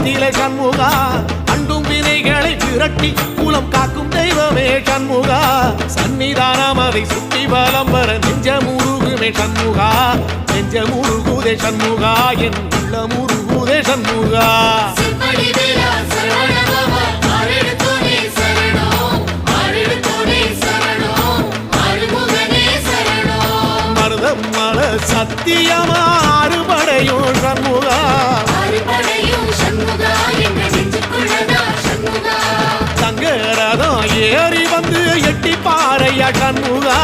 நிலை சண்முகா அண்டும் வினைகளை விரட்டி குலம் காக்கும் தெய்வமே சண்முகா சன்னிதானம் அதை சுற்றி பலம் வர நெஞ்சமுருகுமே சண்முகா நெஞ்சமுருகுதே சண்முகா என் உள்ளமுருகுதே சண்முகா மருதம் மல சத்தியமா அறுபடையும் சண்முகா சங்கரதம் ஏறி வந்து எட்டி பாறையா சண்முகா